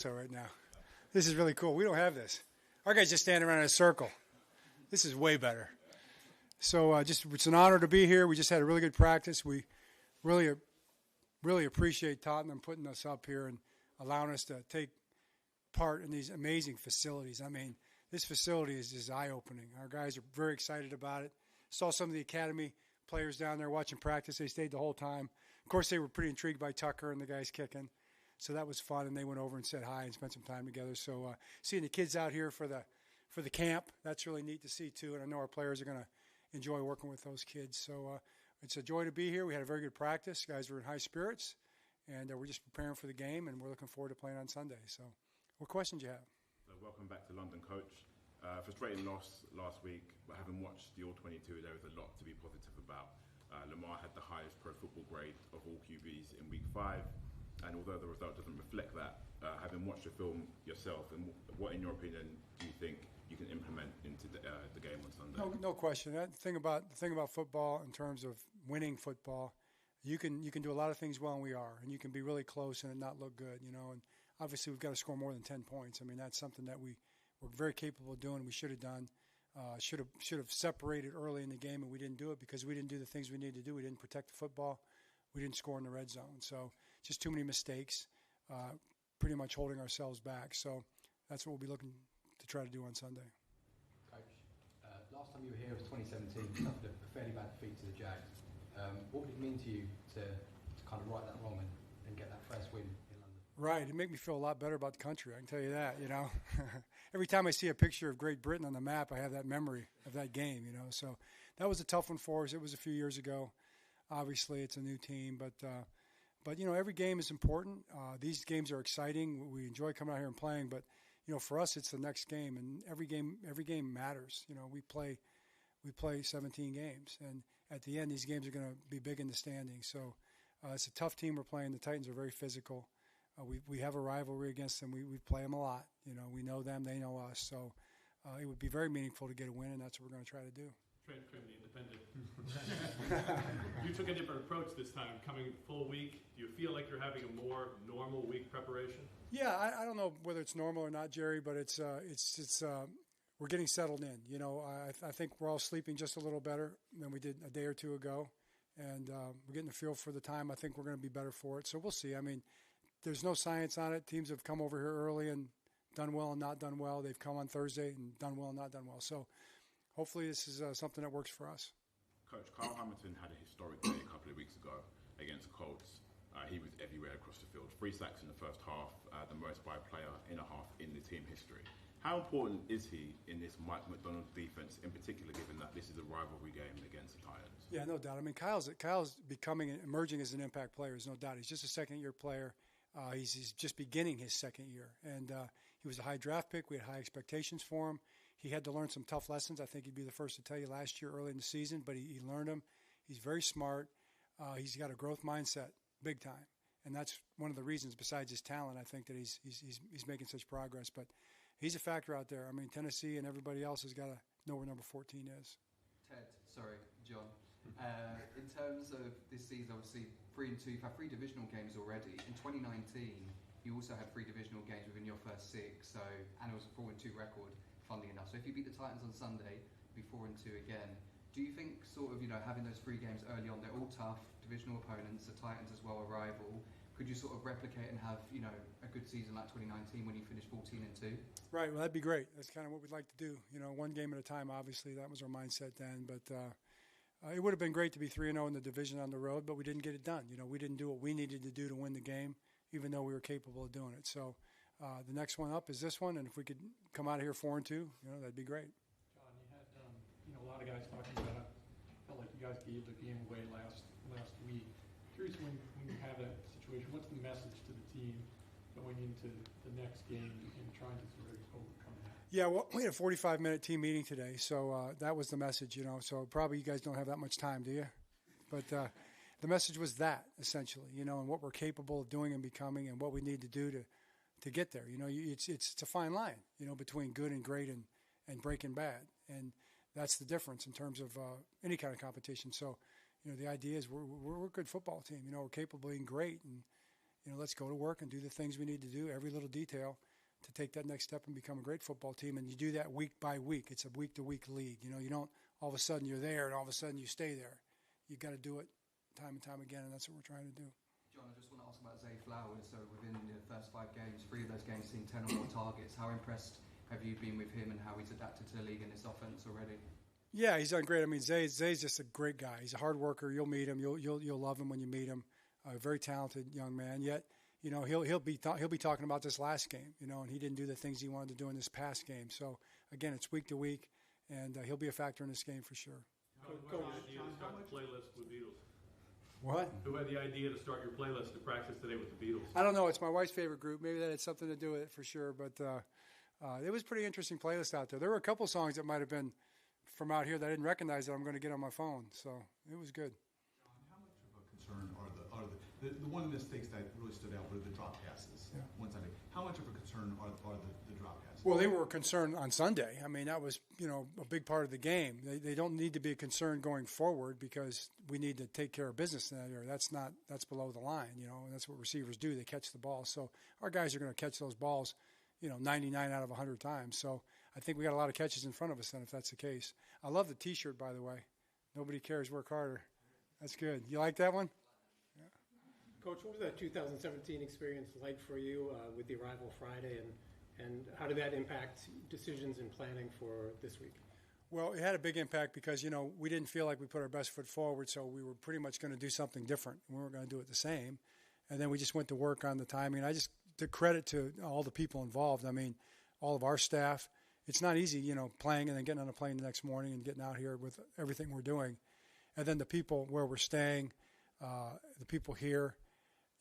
So right now, this is really cool. We don't have this. Our guys just stand around in a circle. This is way better. So just it's an honor to be here. We just had a really good practice. We really appreciate Tottenham putting us up here and allowing us to take part in these amazing facilities. I mean, this facility is just eye-opening. Our guys are very excited about it. Saw some of the academy players down there watching practice. They stayed the whole time. Of course, they were pretty intrigued by Tucker and the guys kicking. So that was fun, and they went over and said hi and spent some time together. So seeing the kids out here for the camp, that's really neat to see too. And I know our players are going to enjoy working with those kids. So it's a joy to be here. We had a very good practice. Guys were in high spirits, and we're just preparing for the game, and we're looking forward to playing on Sunday. So what questions you have? So welcome back to London, Coach. Frustrating loss last week, but having watched the All-22, there is a lot to be positive about. Lamar had the highest pro football grade of all QBs in Week 5. And although the result doesn't reflect that, having watched the film yourself, and what, in your opinion, do you think you can implement into the game on Sunday? No question. The thing about football, in terms of winning football, you can do a lot of things well, and we are, and you can be really close and it not look good, you know. And obviously, we've got to score more than 10 points. I mean, that's something that we're very capable of doing. We should have done. Should have separated early in the game, and we didn't do it because we didn't do the things we needed to do. We didn't protect the football. We didn't score in the red zone. So just too many mistakes, pretty much holding ourselves back. So that's what we'll be looking to try to do on Sunday. Coach, last time you were here was 2017. You suffered a fairly bad defeat to the Jags. What would it mean to you to kind of right that wrong and get that first win in London? Right. It made me feel a lot better about the country, I can tell you that, you know. Every time I see a picture of Great Britain on the map, I have that memory of that game, you know. So that was a tough one for us. It was a few years ago. Obviously, it's a new team, but you know, every game is important. These games are exciting. We enjoy coming out here and playing, but you know, for us, it's the next game, and every game matters. You know, we play 17 games, and at the end, these games are going to be big in the standings. So it's a tough team we're playing. The Titans are very physical. We have a rivalry against them. We play them a lot. You know, we know them, they know us. So it would be very meaningful to get a win, and that's what we're going to try to do. Train the independent. You took a different approach this time, coming full week. Do you feel like you're having a more normal week preparation? Yeah, I don't know whether it's normal or not, Jerry, but it's we're getting settled in. You know, I think we're all sleeping just a little better than we did a day or two ago, and we're getting a feel for the time. I think we're going to be better for it. So we'll see. I mean, there's no science on it. Teams have come over here early and done well and not done well. They've come on Thursday and done well and not done well. So hopefully this is something that works for us. Coach, Kyle Hamilton had a historic day a couple of weeks ago against Colts. He was everywhere across the field. 3 sacks in the first half, the most by a player in a half in the team history. How important is he in this Mike McDonald defense, in particular, given that this is a rivalry game against the Titans? Yeah, no doubt. I mean, Kyle's emerging as an impact player. There's no doubt. He's just a second-year player. He's just beginning his second year, and he was a high draft pick. We had high expectations for him. He had to learn some tough lessons. I think he'd be the first to tell you last year early in the season, but he learned them. He's very smart. He's got a growth mindset, big time, and that's one of the reasons. Besides his talent, I think that he's making such progress. But he's a factor out there. I mean, Tennessee and everybody else has got to know where number 14 is. John. In terms of this season, obviously 3-2. You've had 3 divisional games already. In 2019, you also had 3 divisional games within your first 6. So, and it was a 4-2 record. Funnily enough. So if you beat the Titans on Sunday, it'll be 4-2 again. Do you think sort of, you know, having those 3 games early on, they're all tough, divisional opponents, the Titans as well, a rival, could you sort of replicate and have, you know, a good season like 2019 when you finish 14-2? Right, well, that'd be great. That's kind of what we'd like to do. You know, one game at a time, obviously. That was our mindset then. But it would have been great to be 3-0 in the division on the road, but we didn't get it done. You know, we didn't do what we needed to do to win the game, even though we were capable of doing it. So the next one up is this one, and if we could come out of here 4-2, you know, that'd be great. John, you had a lot of guys talking about felt like you guys gave the game away last week. Curious when you have that situation, what's the message to the team going into the next game and trying to sort of overcome that? Yeah, well, we had a 45-minute team meeting today, so that was the message, you know. So probably you guys don't have that much time, do you? But the message was that, essentially, you know, and what we're capable of doing and becoming and what we need to do to get there. You know, it's a fine line, you know, between good and great and breaking bad. And that's the difference in terms of any kind of competition. So, you know, the idea is we're a good football team. You know, we're capable of being great. let's go to work and do the things we need to do, every little detail, to take that next step and become a great football team. And you do that week by week. It's a week-to-week league. You don't all of a sudden you're there and all of a sudden you stay there. You've got to do it time and time again, and that's what we're trying to do. John, I just want to ask about Zay Flowers. So within the first 5 games, 3 of those games seen 10 or more targets. How impressed have you been with him and how he's adapted to the league and this offense already? Yeah, he's done great. I mean, Zay's just a great guy. He's a hard worker. You'll meet him. You'll love him when you meet him. A very talented young man. Yet, he'll be talking about this last game. And he didn't do the things he wanted to do in this past game. So again, it's week to week, and he'll be a factor in this game for sure. Who had the idea to start the playlist with Beatles? What? Who had the idea to start your playlist to practice today with the Beatles? I don't know. It's my wife's favorite group. Maybe that had something to do with it for sure. But it was a pretty interesting playlist out there. There were a couple songs that might have been from out here that I didn't recognize that I'm going to get on my phone. So it was good. John, how much of a concern are the one of the mistakes that really stood out were the drop passes one Sunday? How much of a concern are the drop passes? Well, they were a concern on Sunday. I mean, that was a big part of the game. They don't need to be a concern going forward because we need to take care of business in that area. That's below the line, and that's what receivers do. They catch the ball. So our guys are going to catch those balls, 99 out of 100 times. So I think we got a lot of catches in front of us then if that's the case. I love the T-shirt, by the way. Nobody cares, work harder. That's good. You like that one? Yeah. Coach, what was that 2017 experience like for you with the arrival Friday, and how did that impact decisions and planning for this week? Well, it had a big impact because, we didn't feel like we put our best foot forward, so we were pretty much going to do something different. We weren't going to do it the same. And then we just went to work on the timing. And I just took credit to all the people involved. I mean, all of our staff. It's not easy, playing and then getting on a plane the next morning and getting out here with everything we're doing. And then the people where we're staying, the people here,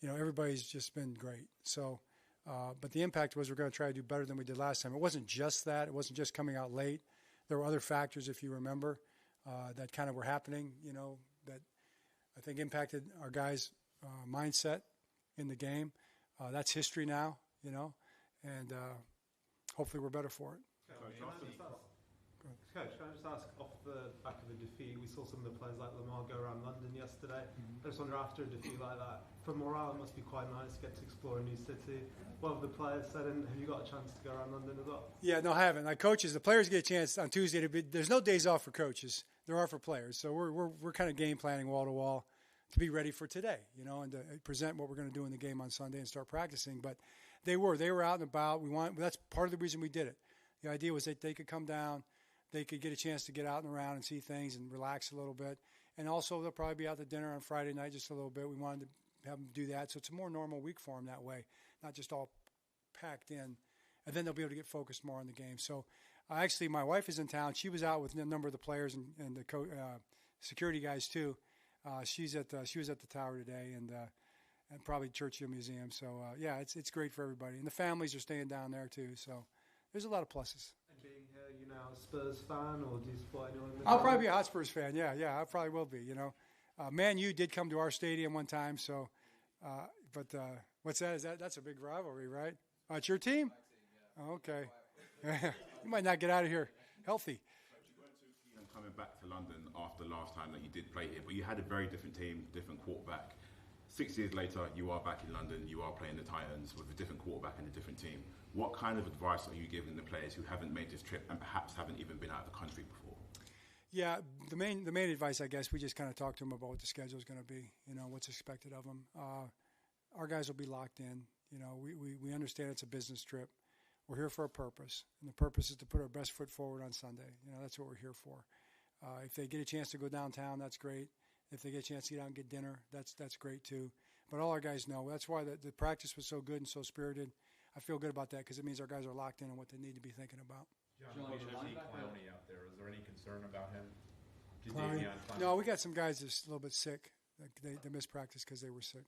everybody's just been great. So, but the impact was we're going to try to do better than we did last time. It wasn't just that. It wasn't just coming out late. There were other factors, if you remember, that kind of were happening, that I think impacted our guys' mindset in the game. That's history now, and hopefully we're better for it. Coach, can I just ask, off the back of the defeat, we saw some of the players like Lamar go around London yesterday. I just wonder, after a defeat like that, for morale, it must be quite nice to get to explore a new city. What have the players said, and have you got a chance to go around London as well? Yeah, no, I haven't. Like coaches, the players get a chance on Tuesday to be. There's no days off for coaches. There are for players. So we're kind of game planning wall to wall to be ready for today, and to present what we're going to do in the game on Sunday and start practicing. But they were out and about. That's part of the reason we did it. The idea was that they could come down, they could get a chance to get out and around and see things and relax a little bit. And also they'll probably be out to dinner on Friday night just a little bit. We wanted to have them do that. So it's a more normal week for them that way, not just all packed in. And then they'll be able to get focused more on the game. So actually my wife is in town. She was out with a number of the players and the security guys too. She was at the tower today and probably Churchill Museum. So yeah, it's great for everybody. And the families are staying down there too. So there's a lot of pluses. And being here, you now a Spurs fan, or do you support anyone? I'll probably be a Hotspurs fan. Yeah, I probably will be. Man U did come to our stadium one time. So, but what's that? That's a big rivalry, right? It's your team. Oh, okay. You might not get out of here healthy. You weren't too keen on coming back to London after last time that you did play here, but you had a very different team, different quarterback. 6 years later, you are back in London, you are playing the Titans with a different quarterback and a different team. What kind of advice are you giving the players who haven't made this trip and perhaps haven't even been out of the country before? Yeah, the main advice, I guess, we just kind of talk to them about what the schedule is going to be, what's expected of them. Our guys will be locked in. We understand it's a business trip. We're here for a purpose, and the purpose is to put our best foot forward on Sunday. That's what we're here for. If they get a chance to go downtown, that's great. If they get a chance to get out and get dinner, that's great too. But all our guys know. That's why the practice was so good and so spirited. I feel good about that because it means our guys are locked in on what they need to be thinking about. John, we should see Clowney out there. Is there any concern about him? Clowney? No, we got some guys that's a little bit sick. They missed practice because they were sick.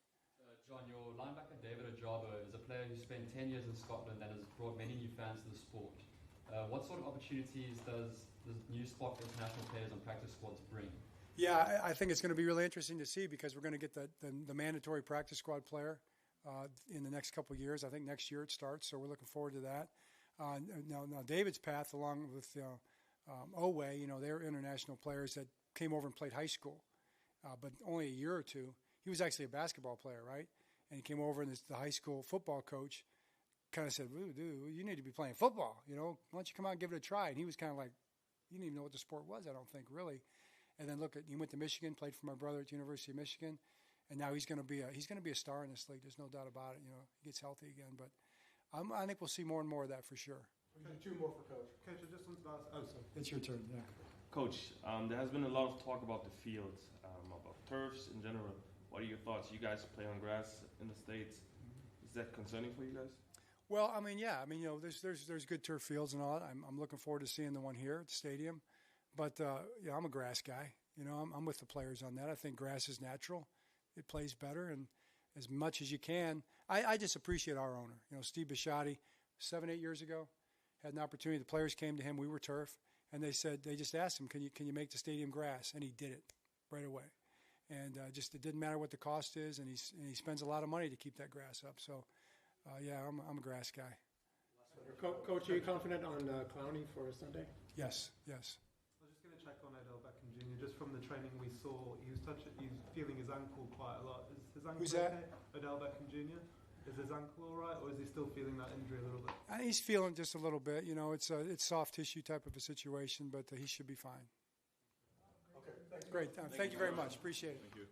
John, your linebacker David Ajabo is a player who spent 10 years in Scotland and has brought many new fans to the sport. What sort of opportunities does the new spot for international players on practice squads bring? Yeah, I think it's going to be really interesting to see because we're going to get the mandatory practice squad player in the next couple of years. I think next year it starts, so we're looking forward to that. Now David's path, along with Owe, they're international players that came over and played high school, but only a year or two. He was actually a basketball player, right? and he came over, and the high school football coach kind of said, "Ooh, dude, you need to be playing football. Why don't you come out and give it a try?" And he was kind of like, "You didn't even know what the sport was, I don't think, really." And then he went to Michigan, played for my brother at the University of Michigan, and now he's going to be a star in this league. There's no doubt about it. He gets healthy again, but I think we'll see more and more of that for sure. Okay, 2 more for Coach. Coach, I just wanted to ask. Oh, sorry. It's your turn. Yeah. Coach, there has been a lot of talk about the fields, about turfs in general. What are your thoughts? You guys play on grass in the States. Is that concerning for you guys? Well, there's good turf fields and all that. I'm looking forward to seeing the one here at the stadium. But, I'm a grass guy. I'm with the players on that. I think grass is natural. It plays better, and as much as you can. I just appreciate our owner. Steve Bisciotti, 7-8 years ago, had an opportunity. The players came to him. We were turf. And they just asked him, can you make the stadium grass? And he did it right away. And it didn't matter what the cost is, and he spends a lot of money to keep that grass up. So, I'm a grass guy. Coach, are you confident on Clowney for Sunday? Yes. I was just going to check on Odell Beckham Jr. Just from the training we saw, he was feeling his ankle quite a lot. Is his ankle Who's okay? that? Odell Beckham Jr. Is his ankle all right, or is he still feeling that injury a little bit? He's feeling just a little bit. It's soft tissue type of a situation, but he should be fine. Okay, thanks. Great. Thank you very much. Appreciate it. Thank you.